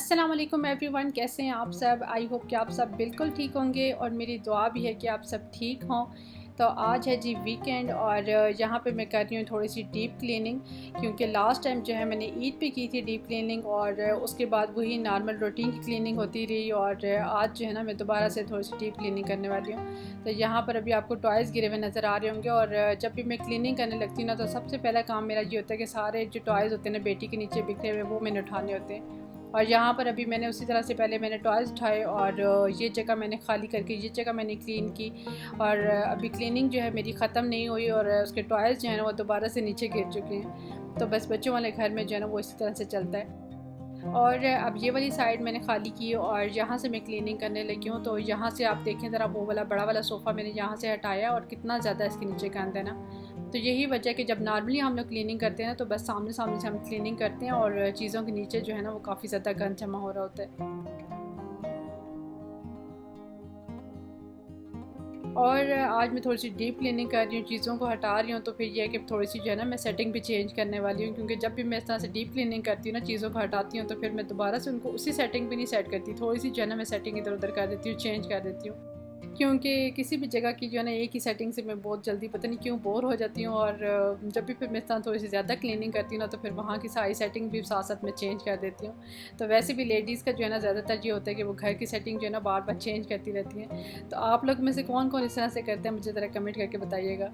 अस्सलाम वालेकुम एवरीवन, कैसे हैं आप सब। आई होप कि आप सब बिल्कुल ठीक होंगे और मेरी दुआ भी है कि आप सब ठीक हों। तो आज है जी वीकेंड और यहाँ पे मैं कर रही हूँ थोड़ी सी डीप क्लीनिंग, क्योंकि लास्ट टाइम जो है मैंने ईद पे की थी डीप क्लीनिंग और उसके बाद वही नॉर्मल रूटीन की क्लीनिंग होती रही और आज जो है ना मैं दोबारा से थोड़ी सी डीप क्लीनिंग करने वाली हूँ। तो यहाँ पर अभी आपको टॉयज़ गिरे हुए नज़र आ रहे होंगे और जब भी मैं क्लीनिंग करने लगती हूँ ना तो सबसे पहला काम मेरा ये होता है कि सारे जो टॉयज़ होते हैं ना बेटी के नीचे बिखरे हुए वो मैंने उठाने होते हैं। और यहाँ पर अभी मैंने उसी तरह से पहले मैंने टॉयज़ उठाए और ये जगह मैंने खाली करके ये जगह मैंने क्लीन की। और अभी क्लीनिंग जो है मेरी ख़त्म नहीं हुई और उसके टॉयज़ जो है ना वो दोबारा से नीचे गिर चुके हैं। तो बस बच्चों वाले घर में जो है ना वो इसी तरह से चलता है। और अब ये वाली साइड मैंने खाली की और यहाँ से मैं क्लीनिंग करने लगी हूँ। तो यहाँ से आप देखें ज़रा, वो वाला बड़ा वाला सोफ़ा मैंने यहाँ से हटाया और कितना ज़्यादा इसके नीचे गंद है ना। तो यही वजह है कि जब नॉर्मली हम लोग क्लीनिंग करते हैं ना तो बस सामने सामने से हम क्लीनिंग करते हैं और चीज़ों के नीचे जो है ना वो काफ़ी ज़्यादा गंद जमा हो रहा होता है। और आज मैं थोड़ी सी डीप क्लीनिंग कर रही हूँ, चीज़ों को हटा रही हूँ। तो फिर ये है कि थोड़ी सी जो है ना मैं सेटिंग भी चेंज करने वाली हूँ, क्योंकि जब भी मैं इस तरह से डीप क्लीनिंग करती हूँ ना, चीज़ों को हटाती हूँ, तो फिर मैं दोबारा से उनको उसी सेटिंग पे नहीं सेट करती। थोड़ी सी जो है ना मैं सेटिंग इधर उधर कर देती हूँ, चेंज कर देती हूँ, क्योंकि किसी भी जगह की जो है ना एक ही सेटिंग से मैं बहुत जल्दी पता नहीं क्यों बोर हो जाती हूँ। और जब भी फिर मैं इस तरह थोड़ी सी ज़्यादा क्लीनिंग करती हूँ ना तो फिर वहाँ की सारी सेटिंग भी साथ साथ मैं चेंज कर देती हूँ। तो वैसे भी लेडीज़ का जो है ना ज़्यादातर ये होता है कि वो घर की सेटिंग जो है ना बार बार चेंज करती रहती हैं। तो आप लोग में से कौन कौन इस तरह से करते हैं, मुझे ज़रा कमेंट करके बताइएगा।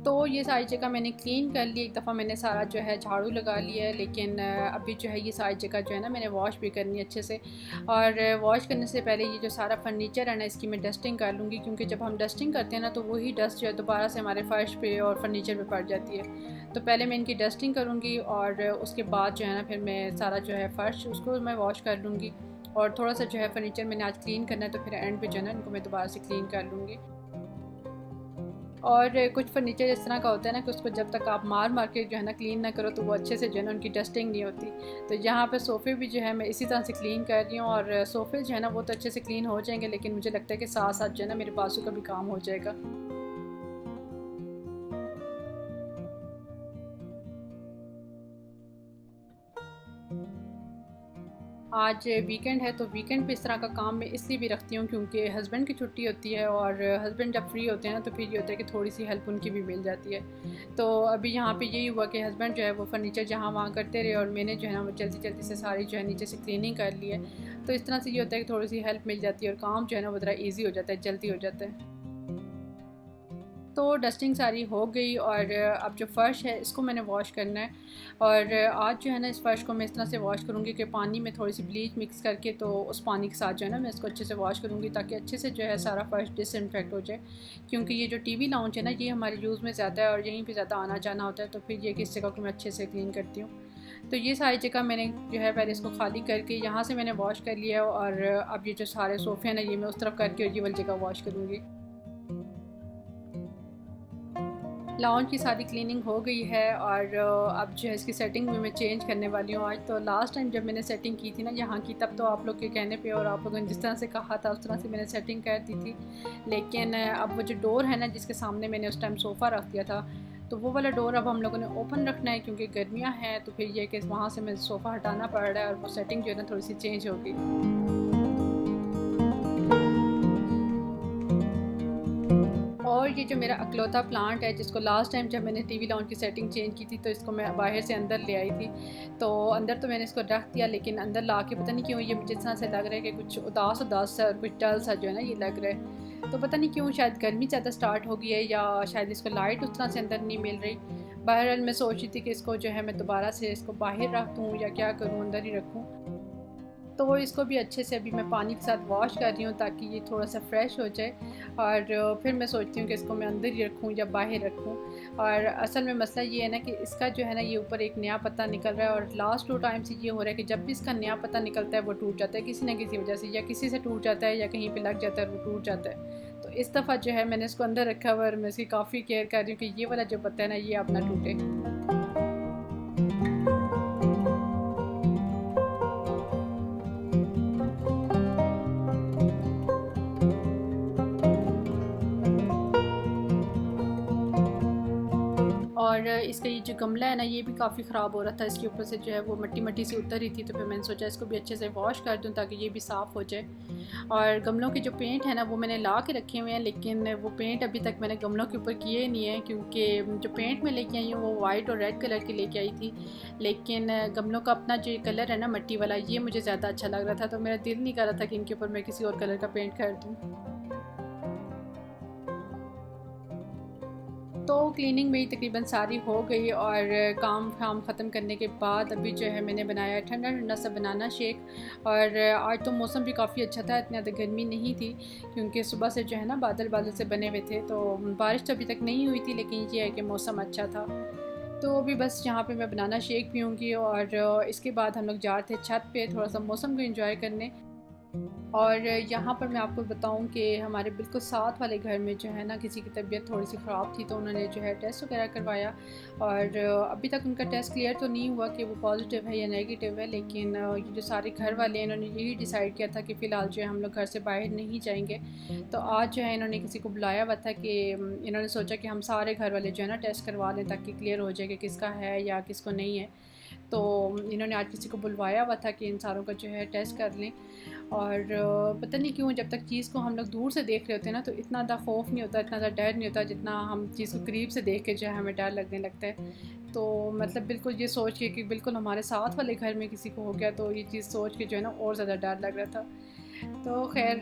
तो ये सारी जगह मैंने क्लीन कर ली, एक दफ़ा मैंने सारा जो है झाड़ू लगा लिया है, लेकिन अभी जो है ये सारी जगह जो है ना मैंने वॉश भी करनी है अच्छे से। और वॉश करने से पहले ये जो सारा फर्नीचर है ना इसकी मैं डस्टिंग कर लूँगी, क्योंकि जब हम डस्टिंग करते हैं ना तो वही डस्ट जो है दोबारा से हमारे फ़र्श पे और फर्नीचर पे पड़ जाती है। तो पहले मैं इनकी डस्टिंग करूँगी और उसके बाद जो है ना फिर मैं सारा जो है फ़र्श उसको मैं वॉश कर लूँगी। और थोड़ा सा जो है फर्नीचर मैंने आज क्लीन करना है, तो फिर एंड पे जो है ना इनको मैं दोबारा से क्लीन कर लूँगी। और कुछ फर्नीचर इस तरह का होता है ना कि उसको जब तक आप मार मार के जो है ना क्लीन ना करो तो वो अच्छे से जो है ना उनकी डस्टिंग नहीं होती। तो यहाँ पे सोफ़े भी जो है मैं इसी तरह से क्लीन कर रही हूँ और सोफ़े जो है ना वो तो अच्छे से क्लीन हो जाएंगे, लेकिन मुझे लगता है कि साथ साथ जो है ना मेरे बाजू का भी काम हो जाएगा। आज वीकेंड है तो वीकेंड पे इस तरह का काम मैं इसलिए भी रखती हूँ क्योंकि हस्बैंड की छुट्टी होती है और हस्बैंड जब फ्री होते हैं ना तो फिर ये होता है कि थोड़ी सी हेल्प उनकी भी मिल जाती है। तो अभी यहाँ पे यही हुआ कि हस्बैंड जो है वो फर्नीचर जहाँ वहाँ करते रहे और मैंने जो है ना वो जल्दी जल्दी से सारी जो है नीचे से क्लीनिंग कर ली है। तो इस तरह से ये होता है कि थोड़ी सी हेल्प मिल जाती है और काम जो है ना वो ज़रा ईजी हो जाता है, जल्दी हो जाता है। तो डस्टिंग सारी हो गई और अब जो फ़र्श है इसको मैंने वॉश करना है। और आज जो है ना इस फ़र्श को मैं इस तरह से वॉश करूँगी कि पानी में थोड़ी सी ब्लीच मिक्स करके तो उस पानी के साथ जो है ना मैं इसको अच्छे से वॉश करूँगी, ताकि अच्छे से जो है सारा फ़र्श डिसइंफेक्ट हो जाए। क्योंकि ये जो टीवी लाउंज है ना ये हमारे यूज़ में ज़्यादा है और यहीं पे ज़्यादा आना जाना होता है, तो फिर ये किस जगह को मैं अच्छे से क्लीन करती हूँ। तो ये सारी जगह मैंने जो है पहले इसको खाली करके यहाँ से मैंने वॉश कर लिया है और अब ये जो सारे सोफ़े हैं ना ये मैं उस तरफ करके और ये वाली जगह वॉश करूँगी। लाउंज की सारी क्लीनिंग हो गई है और अब जो है इसकी सेटिंग भी मैं चेंज करने वाली हूँ आज। तो लास्ट टाइम जब मैंने सेटिंग की थी ना यहाँ की, तब तो आप लोग के कहने पे और आप लोगों ने जिस तरह से कहा था उस तरह से मैंने सेटिंग कर दी थी। लेकिन अब वो जो डोर है ना जिसके सामने मैंने उस टाइम सोफ़ा रख दिया था, तो वो वाला डोर अब हम लोगों ने ओपन रखना है क्योंकि गर्मियाँ हैं। तो फिर ये कि वहाँ से मैं सोफ़ा हटाना पड़ रहा है और वो सेटिंग जो है ना थोड़ी सी चेंज होगी। और ये जो मेरा अकलौता प्लांट है जिसको लास्ट टाइम जब मैंने टीवी लाउंज की सेटिंग चेंज की थी तो इसको मैं बाहर से अंदर ले आई थी। तो अंदर तो मैंने इसको रख दिया, लेकिन अंदर ला के पता नहीं क्यों ये मुझे इस तरह से लग रहा है कि कुछ उदास उदास सा, कुछ डल सा जो है ना ये लग रहा है। तो पता नहीं क्यों, शायद गर्मी ज़्यादा स्टार्ट हो गई है या शायद इसको लाइट उस तरह से अंदर नहीं मिल रही। बहरहाल मैं सोच रही थी कि इसको जो है मैं दोबारा से इसको बाहर रख दूँ या क्या करूँ, अंदर ही रखूँ। तो इसको भी अच्छे से अभी मैं पानी के साथ वॉश कर रही हूँ ताकि ये थोड़ा सा फ्रेश हो जाए। और फिर मैं सोचती हूँ कि इसको मैं अंदर ही रखूँ या बाहर रखूँ। और असल में मसला ये है ना कि इसका जो है ना ये ऊपर एक नया पत्ता निकल रहा है और लास्ट 2 टाइम से ये हो रहा है कि जब भी इसका नया पत्ता निकलता है वो टूट जाता है किसी न किसी वजह से, या किसी से टूट जाता है या कहीं पर लग जाता है वो टूट जाता है। तो इस दफ़ा जो है मैंने इसको अंदर रखा हुआ और मैं इसकी काफ़ी केयर कर रही हूँ कि ये वाला जो पत्ता है ना ये अपना टूटे। और इसका ये जो गमला है ना ये भी काफ़ी ख़राब हो रहा था, इसके ऊपर से जो है वो मट्टी मट्टी सी उतर रही थी। तो फिर मैंने सोचा इसको भी अच्छे से वॉश कर दूँ ताकि ये भी साफ़ हो जाए। और गमलों के जो पेंट है ना वो मैंने ला के रखे हुए हैं, लेकिन वो पेंट अभी तक मैंने गमलों के ऊपर किए नहीं है, क्योंकि जो पेंट मैं लेके आई हूँ वो वाइट और रेड कलर के लेके आई थी। लेकिन गमलों का अपना जो कलर है ना मिट्टी वाला, ये मुझे ज़्यादा अच्छा लग रहा था, तो मेरा दिल नहीं कर रहा था कि इनके ऊपर मैं किसी और कलर का पेंट कर दूँ। तो क्लीनिंग मेरी तकरीबन सारी हो गई और काम ख़त्म करने के बाद अभी जो है मैंने बनाया ठंडा ठंडा सा बनाना शेक। और आज तो मौसम भी काफ़ी अच्छा था, इतनी ज़्यादा गर्मी नहीं थी, क्योंकि सुबह से जो है ना बादल बादल से बने हुए थे। तो बारिश तो अभी तक नहीं हुई थी, लेकिन ये है कि मौसम अच्छा था। तो अभी बस यहाँ पे मैं बनाना शेक पीऊँगी और इसके बाद हम लोग जा रहे थे छत पे थोड़ा सा मौसम को एंजॉय करने। और यहाँ पर मैं आपको बताऊँ कि हमारे बिल्कुल साथ वाले घर में जो है ना किसी की तबीयत थोड़ी सी ख़राब थी, तो उन्होंने जो है टेस्ट वगैरह करवाया। और अभी तक उनका टेस्ट क्लियर तो नहीं हुआ कि वो पॉजिटिव है या नेगेटिव है, लेकिन ये जो सारे घर वाले हैं इन्होंने यही डिसाइड किया था कि फ़िलहाल जो है हम लोग घर से बाहर नहीं जाएंगे। तो आज जो है इन्होंने किसी को बुलाया हुआ था कि इन्होंने सोचा कि हम सारे घर वाले जो है ना टेस्ट करवा लें ताकि क्लियर हो जाए कि किसका है या किसको नहीं है। तो इन्होंने आज किसी को बुलवाया हुआ था कि इन सारों का जो है टेस्ट कर लें। और पता नहीं क्यों जब तक चीज़ को हम लोग दूर से देख रहे होते हैं ना तो इतना ज़्यादा खौफ नहीं होता, इतना ज़्यादा डर नहीं होता, जितना हम चीज़ को करीब से देख के जो है हमें डर लगने लगता है। तो मतलब बिल्कुल ये सोच के कि बिल्कुल हमारे साथ वाले घर में किसी को हो गया, तो ये चीज़ सोच के जो है ना और ज़्यादा डर लग रहा था। तो खैर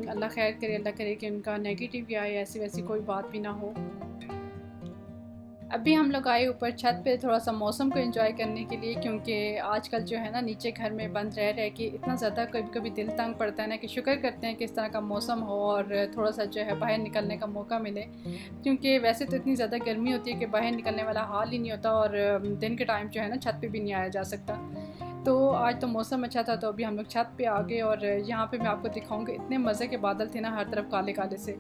अल्लाह खैर करे, अल्लाह करे कि उनका नेगेटिव या ऐसी वैसी कोई बात भी ना हो। अभी हम लोग आए ऊपर छत पे थोड़ा सा मौसम को एंजॉय करने के लिए, क्योंकि आजकल जो है ना नीचे घर में बंद रह के इतना ज़्यादा कभी कभी दिल तंग पड़ता है ना कि शुक्र करते हैं कि इस तरह का मौसम हो और थोड़ा सा जो है बाहर निकलने का मौका मिले। क्योंकि वैसे तो इतनी ज़्यादा गर्मी होती है कि बाहर निकलने वाला हाल ही नहीं होता, और दिन के टाइम जो है ना छत पर भी नहीं आया जा सकता। तो आज तो मौसम अच्छा था, तो अभी हम लोग छत पे आ गए। और यहाँ पे मैं आपको दिखाऊंगी, इतने मज़े के बादल थे ना हर तरफ काले काले से।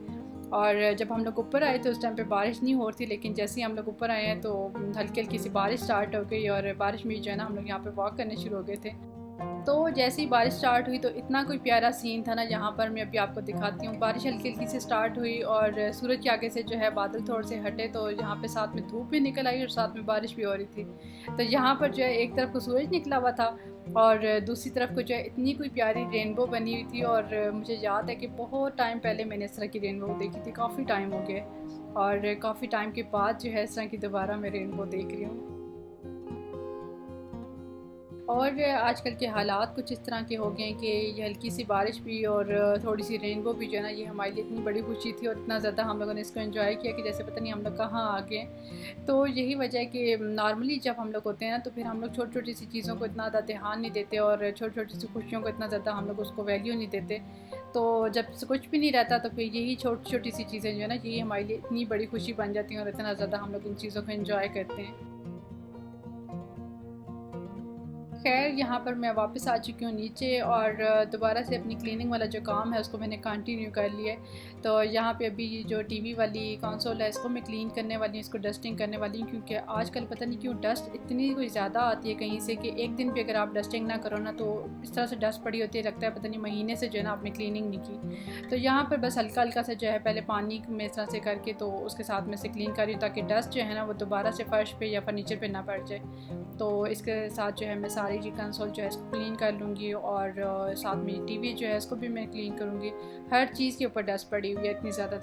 और जब हम लोग ऊपर आए तो उस टाइम पे बारिश नहीं हो रही थी, लेकिन जैसे ही हम लोग ऊपर आए हैं तो हल्की हल्की सी बारिश स्टार्ट हो गई। और बारिश में जो है ना हम लोग यहाँ पे वॉक करने शुरू हो गए थे। तो जैसे ही बारिश स्टार्ट हुई तो इतना कोई प्यारा सीन था ना, यहाँ पर मैं अभी आपको दिखाती हूँ। बारिश हल्की हल्की से स्टार्ट हुई और सूरज के आगे से जो है बादल थोड़े से हटे, तो यहाँ पे साथ में धूप भी निकल आई और साथ में बारिश भी हो रही थी। तो यहाँ पर जो है एक तरफ को सूरज निकला हुआ था और दूसरी तरफ को जो है इतनी कोई प्यारी रेनबो बनी हुई थी। और मुझे याद है कि बहुत टाइम पहले मैंने इस तरह की रेनबो देखी थी, काफ़ी टाइम हो गया, और काफ़ी टाइम के बाद जो है इस तरह की दोबारा मैं रेनबो देख रही हूँ। और आजकल के हालात कुछ इस तरह के हो गए हैं कि ये हल्की सी बारिश भी और थोड़ी सी रेनबो भी जो है ना ये हमारे लिए इतनी बड़ी खुशी थी, और इतना ज़्यादा हम लोगों ने इसको एंजॉय किया कि जैसे पता नहीं हम लोग कहाँ आ गए। तो यही वजह है कि नॉर्मली जब हम लोग होते हैं ना तो फिर हम लोग छोटी छोटी सी चीज़ों को इतना ज़्यादा ध्यान नहीं देते, और छोटी छोटी सी खुशियों को इतना ज़्यादा हम लोग उसको वैल्यू नहीं देते। तो जब कुछ भी नहीं रहता तो फिर यही छोटी छोटी सी चीज़ें जो है ना यही हमारे लिए इतनी बड़ी खुशी बन जाती हैं, और इतना ज़्यादा हम लोग इन चीज़ों को एंजॉय करते हैं। खैर यहाँ पर मैं वापस आ चुकी हूँ नीचे, और दोबारा से अपनी क्लीनिंग वाला जो काम है उसको मैंने कंटिन्यू कर लिया है। तो यहाँ पे अभी जो टीवी वाली कंसोल है इसको मैं क्लीन करने वाली हूँ, इसको डस्टिंग करने वाली हूँ, क्योंकि आजकल पता नहीं क्यों डस्ट इतनी कोई ज़्यादा आती है कहीं से कि एक दिन भी अगर आप डस्टिंग ना करो ना तो इस तरह से डस्ट पड़ी होती है, लगता है पता नहीं महीने से जो है ना आपने क्लीनिंग नहीं की। तो यहाँ पर बस हल्का हल्का से जो है पहले पानी में इस तरह से करके तो उसके साथ में से क्लीन कर रही हूँ, ताकि डस्ट जो है ना वो दोबारा से फर्श पर या फर्नीचर पर ना पड़ जाए। तो इसके साथ जो है मैं सारी जी कंसोल जो है इसको क्लीन कर लूँगी, और साथ में टीवी जो है इसको भी मैं क्लीन करूँगी। हर चीज़ के ऊपर डस्ट पड़ी हुई है इतनी ज़्यादा।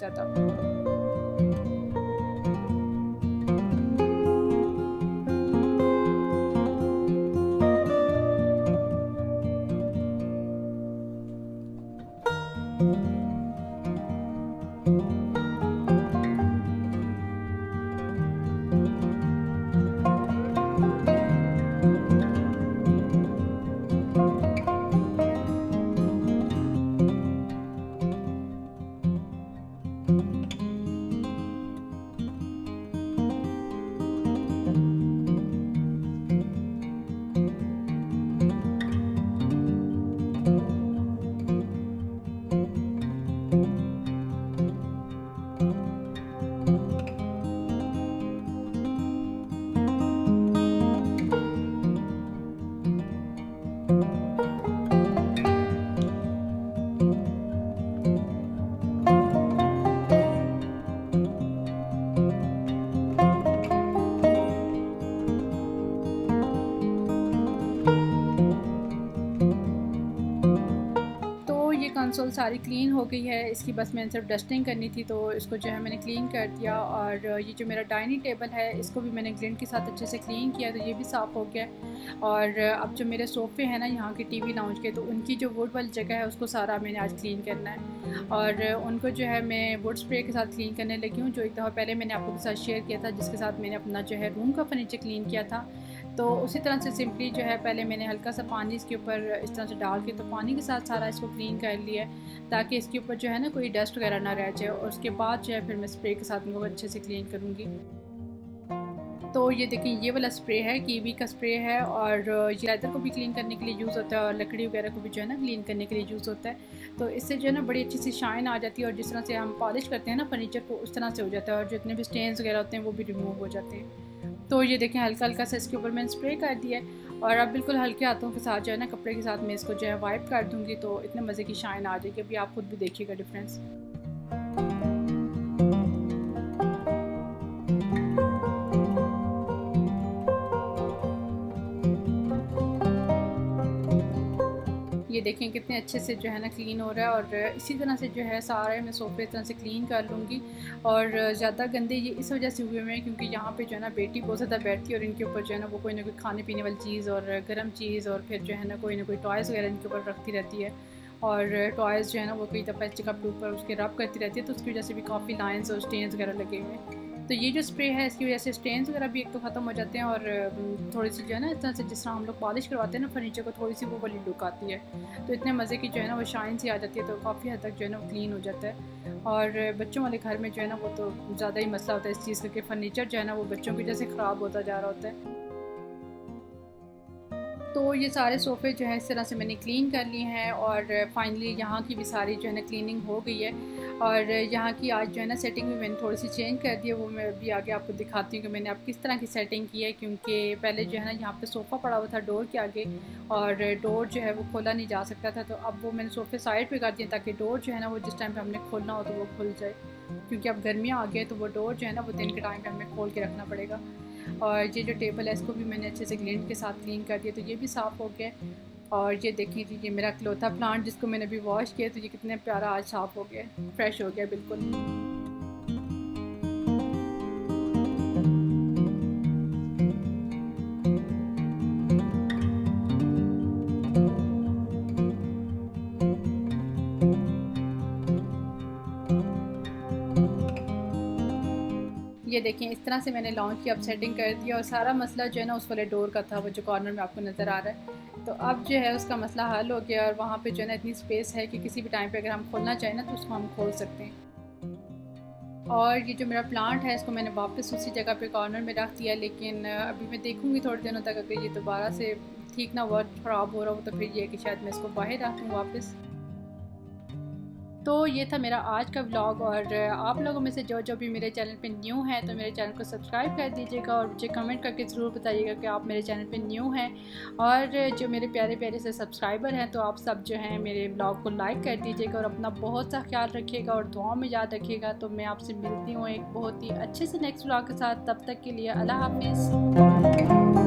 कंसोल सारी क्लीन हो गई है, इसकी बस मैंने सिर्फ डस्टिंग करनी थी, तो इसको जो है मैंने क्लीन कर दिया। और ये जो मेरा डाइनिंग टेबल है इसको भी मैंने ग्लिंट के साथ अच्छे से क्लीन किया, तो ये भी साफ़ हो गया। और अब जो मेरे सोफ़े हैं ना यहाँ के टीवी लाउंज के, तो उनकी जो वुड वाली जगह है उसको सारा मैंने आज क्लीन करना है। और उनको जो है मैं वुड स्प्रे के साथ क्लीन करने लगी हूँ, जो एक दफ़ा पहले मैंने आपके साथ शेयर किया था, जिसके साथ मैंने अपना जो है रूम का फर्नीचर क्लीन किया था। तो उसी तरह से सिंपली जो है पहले मैंने हल्का सा पानी इसके ऊपर इस तरह से डाल के, तो पानी के साथ सारा इसको क्लीन कर लिया है, ताकि इसके ऊपर जो है ना कोई डस्ट वगैरह ना रह जाए। और उसके बाद जो है फिर मैं स्प्रे के साथ इनको अच्छे से क्लीन करूँगी। तो ये देखिए ये वाला स्प्रे है, कीवी का स्प्रे है, और ये लेदर को भी क्लीन करने के लिए यूज़ होता है, और लकड़ी वगैरह को भी जो है ना क्लीन करने के लिए यूज़ होता है। तो इससे जो है ना बड़ी अच्छी सी शाइन आ जाती है, और जिस तरह से हम पॉलिश करते हैं ना फर्नीचर को, उस तरह से हो जाता है, और जितने भी स्टेन्स वगैरह होते हैं वो भी रिमूव हो जाते हैं। तो ये देखें हल्का हल्का सा इसके ऊपर मैंने स्प्रे कर दिया है, और अब बिल्कुल हल्के हाथों के साथ जो है ना कपड़े के साथ मैं इसको जो है वाइप कर दूँगी, तो इतने मज़े की शाइन आ जाएगी। अभी आप खुद भी देखिएगा डिफरेंस। ये देखें कितने अच्छे से जो है ना क्लीन हो रहा है। और इसी तरह से जो है सारे मैं सोफे इस तरह से क्लीन कर लूँगी। और ज़्यादा गंदे ये इस वजह से हुए हुए हैं क्योंकि यहाँ पे जो है ना बेटी बहुत ज़्यादा बैठती है, और इनके ऊपर जो है ना वो कोई ना कोई खाने पीने वाली चीज़ और गर्म चीज़, और फिर जो है ना कोई टॉयज़ वगैरह इनके ऊपर रखती रहती है। और टॉयज़ जो है ना वो कई दफ़ा इस कप के ऊपर उसके रब करती रहती है, तो उसकी वजह से भी काफ़ी लाइन्स और स्टेन्स वगैरह लगे हुए हैं। तो ये जो स्प्रे है इसकी वजह से स्टेन्स वगैरह भी एक तो ख़त्म हो जाते हैं, और थोड़ी सी जो है ना इस तरह से जिस तरह हम लोग पॉलिश करवाते हैं ना फर्नीचर को, थोड़ी सी वो वाली लुक आती है। तो इतने मज़े की जो है ना वो शाइन सी आ जाती है, तो काफ़ी हद तक जो है ना वो क्लीन हो जाता है। और बच्चों वाले घर में जो है ना वो तो ज़्यादा ही मसला होता है इस चीज़ का, कि फ़र्नीचर जो है ना वो बच्चों की वजह से ख़राब होता जा रहा होता है। तो ये सारे सोफ़े जो है इस तरह से मैंने क्लीन कर लिए हैं, और फाइनली यहाँ की भी सारी जो है ना क्लीनिंग हो गई है। और यहाँ की आज जो है ना सेटिंग भी मैंने थोड़ी सी चेंज कर दी है, वो मैं अभी आगे आपको दिखाती हूँ कि मैंने अब किस तरह की सेटिंग की है। क्योंकि पहले जो है ना यहाँ पे सोफ़ा पड़ा हुआ था डोर के आगे, और डोर जो है वो खोला नहीं जा सकता था, तो अब वो मैंने सोफ़े साइड पर कर दिए ताकि डोर जो है ना वो जिस टाइम पर हमने खोलना हो तो वो खुल जाए। क्योंकि अब गर्मियाँ आ गई तो वो डोर जो है ना वो दिन के टाइम पर हमें खोल के रखना पड़ेगा। और ये जो टेबल है इसको भी मैंने अच्छे से ग्लिंट के साथ क्लीन कर दिया, तो ये भी साफ़ हो गया। और ये देखिए जी ये मेरा क्लोथा प्लांट जिसको मैंने अभी वॉश किया, तो ये कितने प्यारा आज साफ़ हो गया, फ्रेश हो गया बिल्कुल। ये देखें इस तरह से मैंने लॉन्च की, अब सेटिंग कर दिया, और सारा मसला जो है ना उस वाले डोर का था, वो जो कॉर्नर में आपको नज़र आ रहा है। तो अब जो है उसका मसला हल हो गया, और वहाँ पे जो है ना इतनी स्पेस है कि किसी भी टाइम पे अगर हम खोलना चाहें ना तो उसको हम खोल सकते हैं। और ये जो मेरा प्लांट है इसको मैंने वापस उसी जगह पे कॉर्नर में रख दिया, लेकिन अभी मैं देखूँगी थोड़े दिनों तक अगर ये दोबारा से ठीक ना हुआ, ख़राब हो रहा हो, तो फिर ये कि शायद मैं इसको बाहर रख दूँ वापस। तो ये था मेरा आज का व्लॉग, और आप लोगों में से जो भी मेरे चैनल पे न्यू हैं तो मेरे चैनल को सब्सक्राइब कर दीजिएगा, और मुझे कमेंट करके ज़रूर बताइएगा कि आप मेरे चैनल पे न्यू हैं। और जो मेरे प्यारे प्यारे से सब्सक्राइबर हैं तो आप सब जो हैं मेरे व्लॉग को लाइक कर दीजिएगा, और अपना बहुत सा ख्याल रखिएगा और दुआ में याद रखिएगा। तो मैं आपसे मिलती हूँ एक बहुत ही अच्छे से नेक्स्ट व्लॉग के साथ, तब तक के लिए अल्लाह हाफिज़।